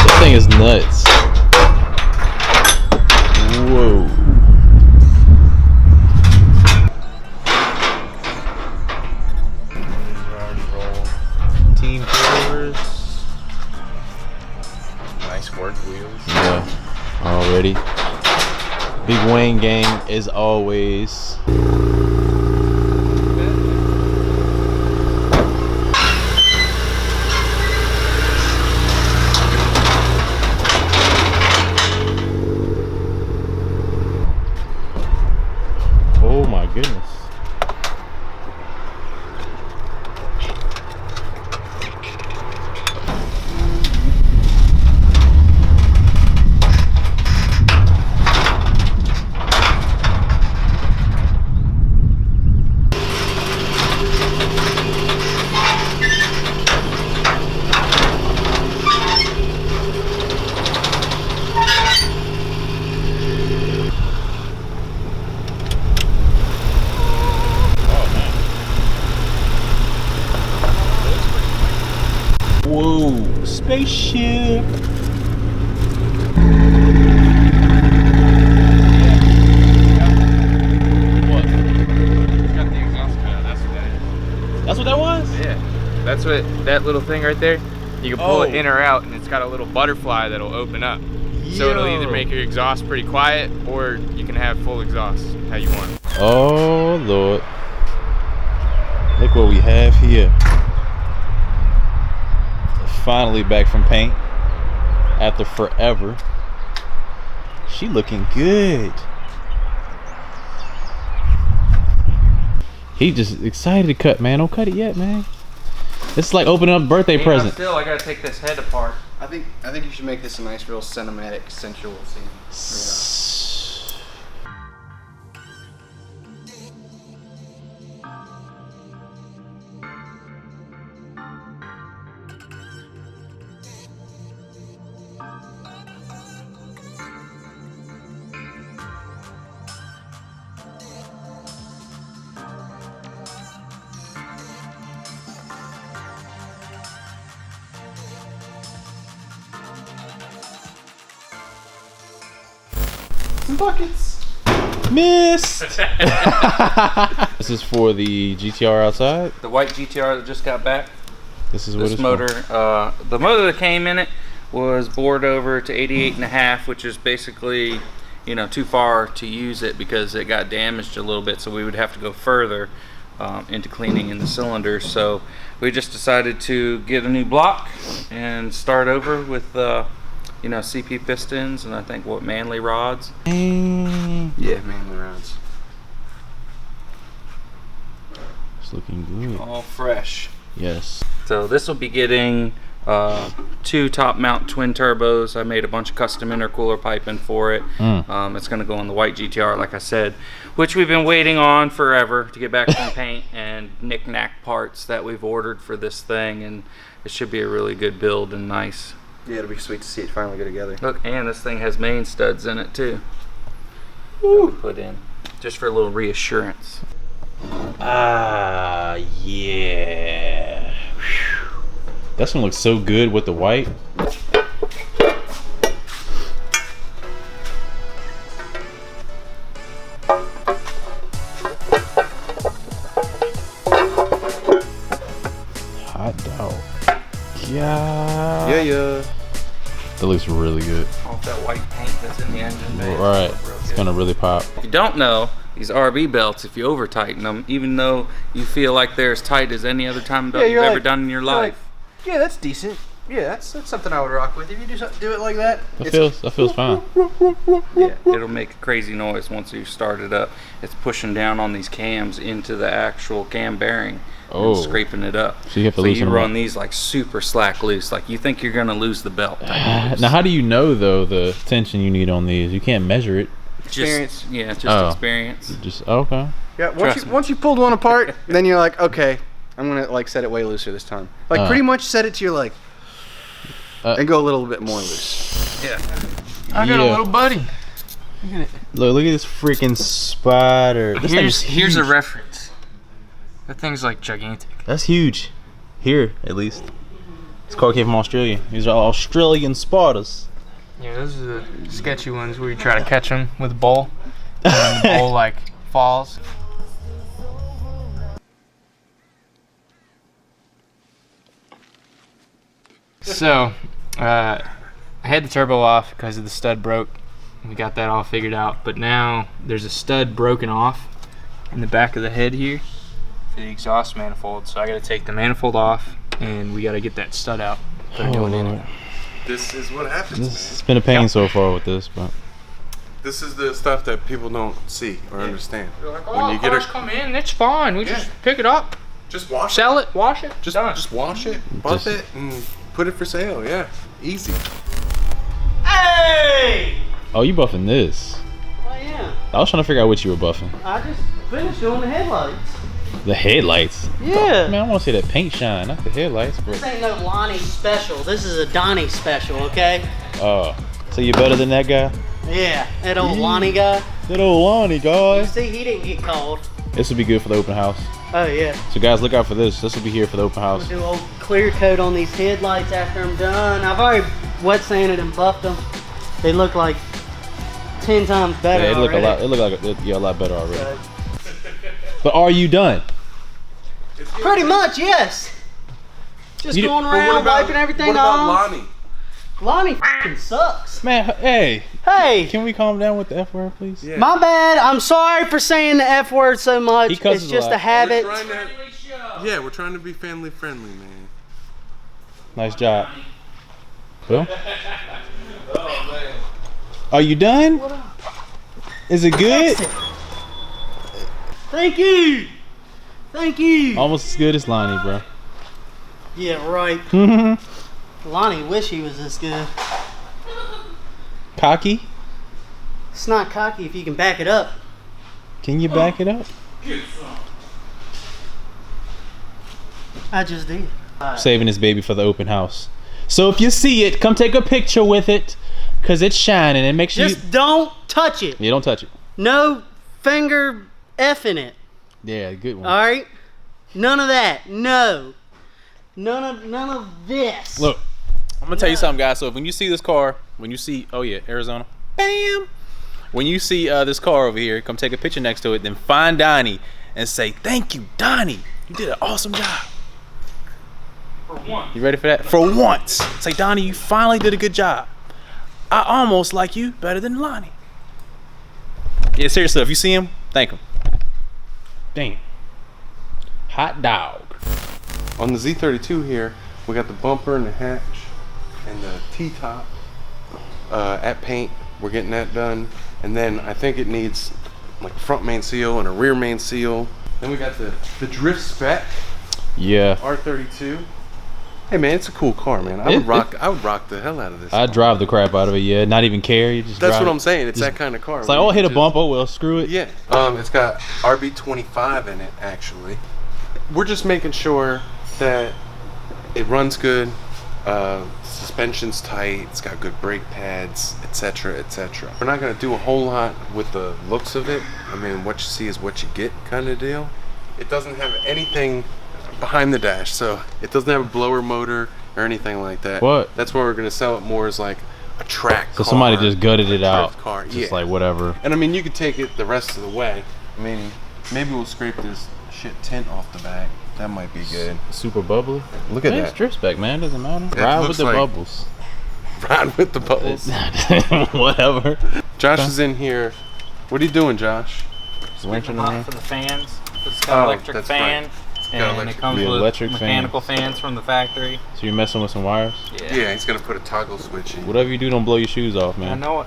This thing is nuts. Whoa. Team doors. Nice work wheels. Yeah, already. Big Wayne gang as always. Oh my goodness. Whoa, spaceship. What? It's got the exhaust cut. That's what that is. That's what that was? Yeah. That's what that little thing right there. You can pull it in or out, and it's got a little butterfly that'll open up. So it'll either make your exhaust pretty quiet, or you can have full exhaust how you want. Oh Lord. Look what we have here. Finally back from paint after forever. She looking good. He just excited to cut, man. Don't cut it yet, man. It's like opening up a birthday present. Still, I gotta take this head apart. I think you should make this a nice, real cinematic, sensual scene. Buckets. Miss. This is for the GTR outside. The white GTR that just got back. This is what This it's motor, for. the motor that came in it was bored over to 88.5, which is basically, you know, too far to use it because it got damaged a little bit. So we would have to go further into cleaning in the cylinders. So we just decided to get a new block and start over with you know, CP pistons and I think what, Manley rods. Yeah, Manley rods. It's looking good. All fresh. Yes. So this will be getting 2 top mount twin turbos. I made a bunch of custom intercooler piping for it. It's going to go on the white GTR, like I said, which we've been waiting on forever to get back from paint and knick-knack parts that we've ordered for this thing, and it should be a really good build and nice. Yeah, it'll be sweet to see it finally go together. Look, and this thing has main studs in it too. That we put in just for a little reassurance. Ah, yeah. Whew. That's gonna look so good with the white. Hot dog. Yeah. Yeah. That looks really good. Off that white paint that's in the engine bay. Right. It's gonna really pop. If you don't know, these RB belts, if you over tighten them, even though you feel like they're as tight as any other time belt you've ever done in your life. Yeah, that's decent. Yeah, that's something I would rock with. If you do it like that, That feels fine. Yeah, it'll make a crazy noise once you start it up. It's pushing down on these cams into the actual cam bearing and scraping it up. So you have to loosen them run up. these like super slack loose, like you think you're gonna lose the belt. Now, how do you know though the tension you need on these? You can't measure it. experience. Just experience. Just okay. Yeah, once you pulled one apart, then you're like, okay, I'm gonna like set it way looser this time. Like pretty much set it to your leg. And go a little bit more loose. Yeah. I got a little buddy. Look at it. Look at this freaking spider. This thing's here's a huge. reference. That thing's like gigantic. That's huge. Here, at least. This car came from Australia. These are Australian spiders. Yeah, those are the sketchy ones where you try to catch them with a bowl. And the bowl like falls. So, I had the turbo off because the stud broke. We got that all figured out, but now there's a stud broken off in the back of the head here for the exhaust manifold. So I got to take the manifold off, and we got to get that stud out. Put a new one in it. This is what happens. It's been a pain so far with this, but This is the stuff that people don't see or understand. You're like, When you get cars a- come in, it's fine. We just pick it up, Just wash sell it, wash it, Just done. just wash it, buff Just- it, and put it for sale. Yeah, easy. Hey! oh, you buffing this? I am. I was trying to figure out what you were buffing. I just finished doing the headlights. The headlights. Yeah. Man, I want to see that paint shine, not the headlights. This ain't no Lonnie special. This is a Donnie special, okay? Oh, so you're better than that guy? Yeah, that old Lonnie guy. That old Lonnie You guy. see, he didn't get called. This would be good for the open house. Oh yeah. So guys, look out for this. This will be here for the open house. Do old clear coat on these headlights after I'm done. I've already wet sanded and buffed them. They look like 10 times better. Yeah, it look a already. lot. It look like a lot better already. So, But are you done? pretty much, yes. Just You going But what around about- wiping everything What about off. Lonnie? Lonnie f***ing sucks. Man, hey, Hey, can we calm down with the F word, please? Yeah. my bad. I'm sorry for saying the F word so much. He cusses It's just a lot. a habit. We're trying to, yeah, we're trying to be family friendly, man. Nice job. Well, are you done? Is it good? Thank you. Thank you. Almost as good as Lonnie, bro. Yeah, right. Lonnie wish he was this good. Cocky? It's not cocky if you can back it up. Can you back it up? I just did. Saving this baby for the open house. So if you see it, come take a picture with it, cause it's shining and make sure Just don't touch it. you don't touch it. No finger F in it. Yeah, good one. All right. None of that. No. None of this. Look, I'm gonna tell you something, guys. So when you see this car, when you see, oh yeah, Arizona, bam. When you see this car over here, come take a picture next to it. Then find Donnie and say, "Thank you, Donnie. You did an awesome job." For one. You ready for that? For once, say, Donnie, you finally did a good job. I almost like you better than Lonnie. Yeah, seriously, if you see him, thank him. Damn. Hot dog. On the Z32 here, we got the bumper and the hatch and the T-top at paint. We're getting that done. And then I think it needs like a front main seal and a rear main seal. Then we got the drift spec Yeah. R32. Hey man, it's a cool car, man. I would rock the hell out of this. I car. drive the crap out of it, yeah. Not even care. You just That's drive what it. I'm saying. It's Just- that kind of car. It's like, oh, hit a bump. Oh, well, screw it. Yeah. It's got RB25 in it, actually. We're just making sure that it runs good, suspension's tight, it's got good brake pads, etc., etc. We're not going to do a whole lot with the looks of it. I mean, what you see is what you get kind of deal. It doesn't have anything behind the dash, so it doesn't have a blower motor or anything like that. What? That's why we're going to sell it more as like a track So car. somebody just gutted it a out. drift car. Just Yeah. like whatever. And I mean, you could take it the rest of the way. I mean, maybe we'll scrape this shit tint off the back. That might be good. Super bubbly. Look at Man, that. it's drift spec, man. Doesn't matter. It Ride looks with the like- bubbles. Ride with the bubbles. Whatever. Josh is in here. What are you doing, Josh? Winching Hot around. for the fans. It's got Oh, electric that's fan, right. and electric- it comes Yeah, with electric mechanical fans from the factory. So you're messing with some wires? Yeah, he's gonna put a toggle switch in. Whatever you do, don't blow your shoes off, I man. know it.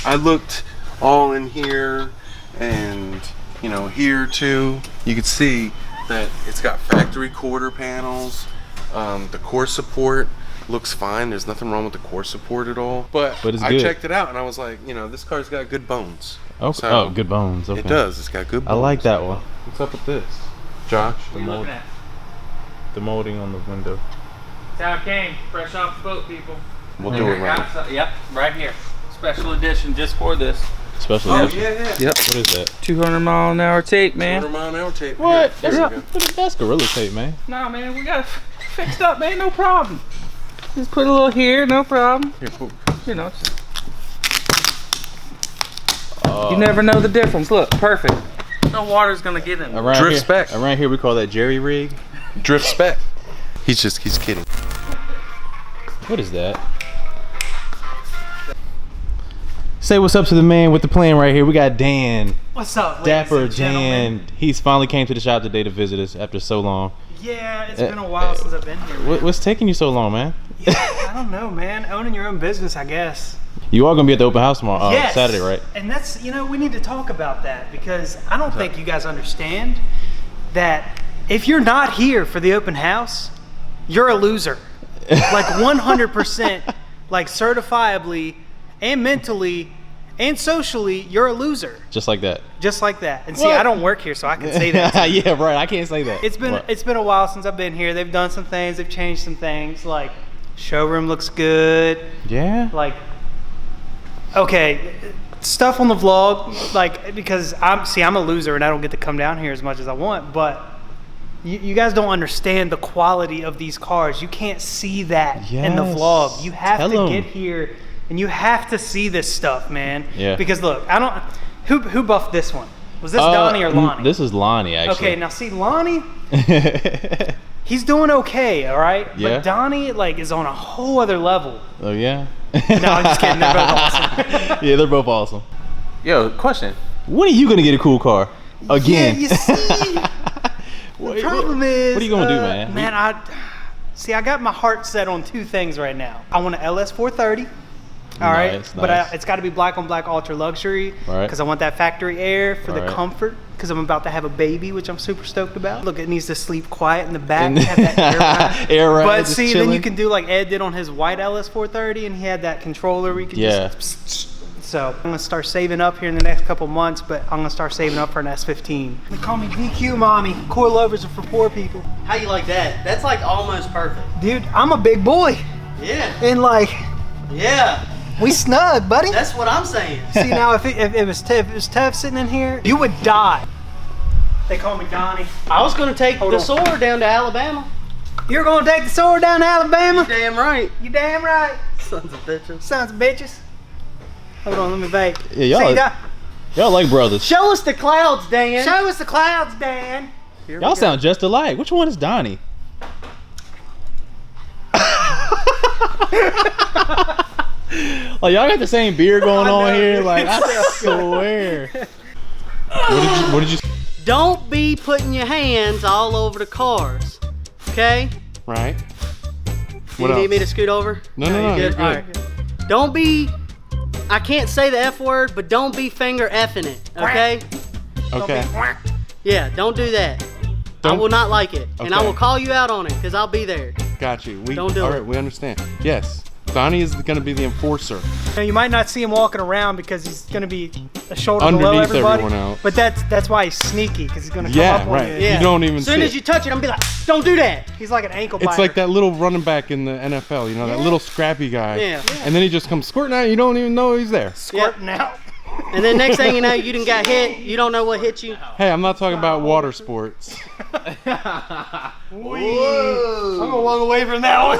I looked all in here, and you know, here too. You can see that it's got factory quarter panels. The core support looks fine. There's nothing wrong with the core support at all. But it's I good. checked it out, and I was like, you know, this car's got good bones. Okay. So, Oh, good bones. Okay. It does. It's got good I bones. like that one. What's up with this, Josh? What are you looking at? the molding on the window. That's how it came, fresh off the boat, people. We'll do it right. Yep, right here. Special edition just for this. Special Oh, edition. yeah. Yep. What is that? 200-mile-an-hour tape, man. 100-mile-an-hour tape. What? Here, there you go. That's Gorilla Tape, man. Nah, man, we got it fixed up, man. No problem. Just put a little here, no problem. Here, put. You know, you never know the difference. Look, perfect. No water's gonna get in. Around Drift here, spec. Around here we call that jerry rig. Drift spec. He's kidding. What is that? Say what's up to the man with the plan right here. We got Dan. What's up, ladies Dapper and gentlemen? Dan. He's finally came to the shop today to visit us after so long. Yeah, it's been a while since I've been here. Man. What's taking you so long, man? Yeah, I don't know, man. Owning your own business, I guess. You are gonna be at the open house tomorrow, Yes. Saturday, right? And that's, we need to talk about that because I don't think you guys understand that if you're not here for the open house, you're a loser. Like 100%, like certifiably and mentally and socially, you're a loser. Just like that. Just like that. And see, What? I don't work here, so I can say that. Yeah, right. I can't say that. It's been a while since I've been here. They've done some things. They've changed some things. Like showroom looks good. Yeah. Like, okay, stuff on the vlog. Like because I'm a loser and I don't get to come down here as much as I want. But you guys don't understand the quality of these cars. You can't see that in the Yes. vlog. You have Tell to 'em. get here and you have to see this stuff, man. Yeah. Because look, I don't. Who buffed this one? Was this Donnie or Lonnie? This is Lonnie, actually. Okay, now see Lonnie, he's doing okay, all right? Yeah. But Donnie, like, is on a whole other level. Oh, yeah? No, I'm just kidding. They're both awesome. Yeah, they're both awesome. Yo, question. When are you going to get a cool car? Again. Yeah, you see, the problem is... What are you going to do, man? Man, I got my heart set on two things right now. I want an LS430. All right, Nice, but nice. it's got to be black on black ultra luxury Right. because I want that factory air for the Right. comfort because I'm about to have a baby, which I'm super stoked about. Look, it needs to sleep quiet in the back, And- have that air ride. Air ride, But just see, then you chilling. can do like Ed did on his white LS430, and he had that controller where you could Yeah. So I'm gonna start saving up here in the next couple months, but I'm gonna start saving up for an S15. They call me DQ mommy. Coilovers are for poor people. How you like that? That's like almost perfect. Dude, I'm a big boy, Yeah. and like Yeah. we snug, buddy. That's what I'm saying. See now, if it was Tev sitting in here, you would die. They call me Donnie. I was gonna take Hold the on. sword down to Alabama. You're gonna take the sword down to Alabama? Damn right. You damn right. Sons of bitches. Sons of bitches. Hold on, let me vape. Yeah, y'all- See, Y'all like brothers. Show us the clouds, Dan. show us the clouds, Dan. Y'all sound just alike. Which one is Donnie? Like, y'all got the same beard going on here. Like, I swear. What did you Don't be putting your hands all over the cars. Okay? Right? Do What you need else? me to scoot over? No, You you're good. All right. Don't be, I can't say the F word, but don't be finger effing it. Okay? Okay. Yeah, don't do that. I Don't- will not like it. And I Okay. will call you out on it because I'll be there. Got you. We, Don't do all it. right, we understand. Yes. Donnie is going to be the enforcer. Now, you might not see him walking around because he's gonna be a shoulder Underneath below everybody. everyone else. But that's why he's sneaky because he's gonna come Yeah, up on right. you. Yeah. You don't even As soon see as it. you touch it, I'm gonna be like, don't do that. He's like an ankle biter. It's like that little running back in the NFL, you know, that little scrappy guy. Yeah. And then he just comes squirting out, you don't even know he's there. squirting out. And then next thing you know, you done got hit. You don't know what hit you. Hey, I'm not talking about water sports. I'm a long way from that one.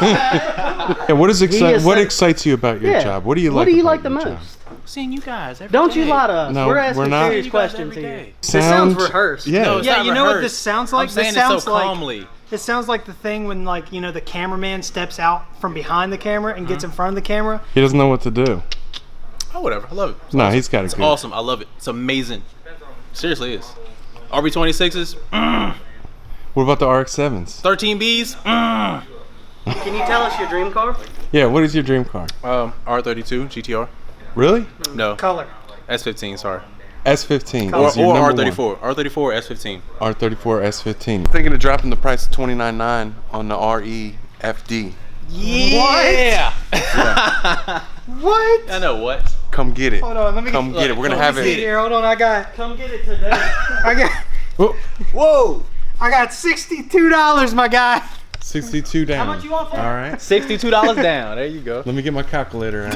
Yeah, what is what like- excites you about your Yeah. job? What do you like? What do you about like the your job? most? seeing you guys every Don't you day. lie to us. No, we're asking we're not. serious You guys questions every here. day. This sounds rehearsed. Yeah. No, it's Yeah, not you know what rehearsed. this sounds like? I'm saying This it sounds so like calmly. it sounds like the thing when the cameraman steps out from behind the camera and gets in front of the camera. He doesn't know what to do. Oh, whatever. I love it. It's No, awesome. he's got it It's good. awesome. I love it. It's amazing. Seriously, it is. RB26s, What about the RX-7s? 13Bs, Can you tell us your dream car? Yeah, what is your dream car? R32 GTR. Really? No, Color. S15. Sorry. S15. Or is your number R34. R34 S15. one. R34 S15. Thinking of dropping the price to $29.9 on the RE FD. Yeah. What? I know what. Come get it. Hold on, let me Come get it. We're gonna come have get See it. here, hold on. Come get it today. I got Oh, I got $62, my guy. 62 down. How much you want for it? All right. $62 down. There you go. Let me get my calculator out.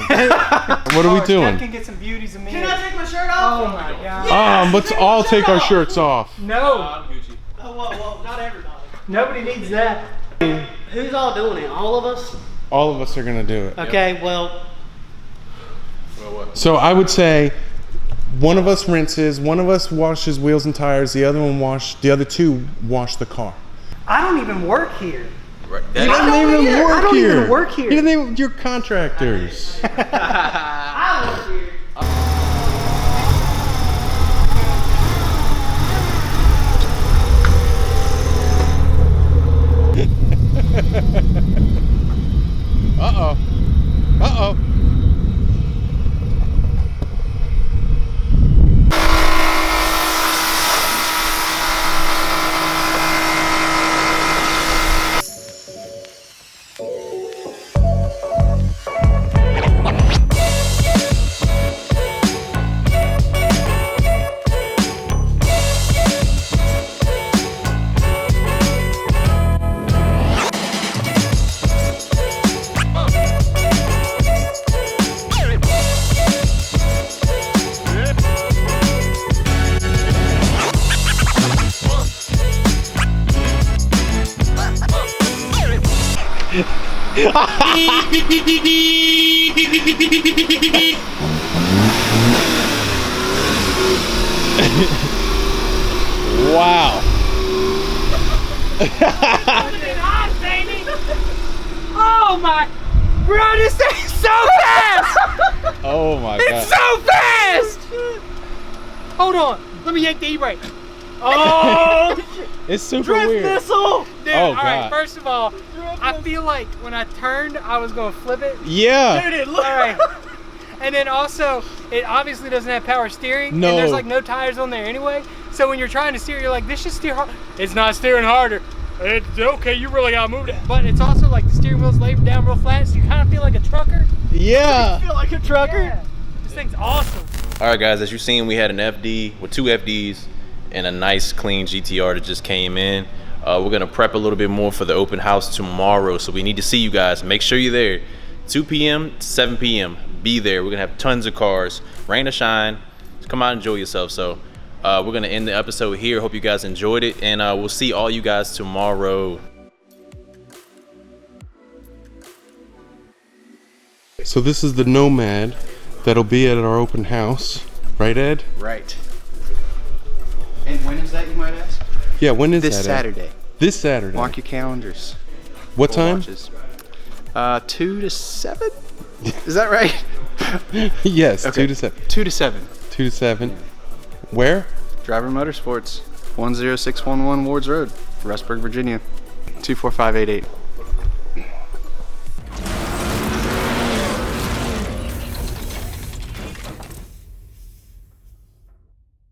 What are we doing? Steph can get some beauties of me. Can I take my shirt off? Oh my god. Let's all take our shirts off. No. Oh, whoa, not everybody. Nobody needs that. Who's all doing it? All of us? All of us are gonna do it. Okay, well, So I would say one of us rinses, one of us washes wheels and tires, the other two wash the car. I don't even work here. Right. He doesn't even work I don't here. even work here. He doesn't even, you're contractors. I work here. Uh-oh. Uh-oh. Wow. Oh my, bro, this thing's so fast! Oh my It's god. so fast! Hold on, let me yank the e-brake. Oh, It's super drift weird. missile! Dude, Oh, all right, God. first of all, I feel like when I turned, I was gonna flip it. Yeah. Dude, it looked. All right. And then also, it obviously doesn't have power steering. No. And there's like no tires on there anyway. So when you're trying to steer, you're like, this should steer hard. It's not steering harder. It's okay, you really gotta move it. But it's also like the steering wheel's laid down real flat, so you kind of feel like a trucker. Yeah. Feel like a trucker. Yeah. This thing's awesome. All right, guys, as you've seen, we had an FD with 2 FDs and a nice clean GTR that just came in. We're gonna prep a little bit more for the open house tomorrow, so we need to see you guys. Make sure you're there. 2 p.m. to 7 p.m. Be there. We're gonna have tons of cars, rain or shine. Just come out and enjoy yourself. So we're gonna end the episode here. Hope you guys enjoyed it, and we'll see all you guys tomorrow. So this is the Nomad that'll be at our open house, right, Ed? Right. And when is that, you might ask? Yeah, when is This that, Ed? Saturday. This Saturday. Mark your calendars. What Full time? watches. 2 to 7? Is that right? Yes, Okay. 2 to 7. 2 to 7. 2 to 7. Where? Driver Motorsports, 10611 Wards Road, Rustburg, Virginia, 24588.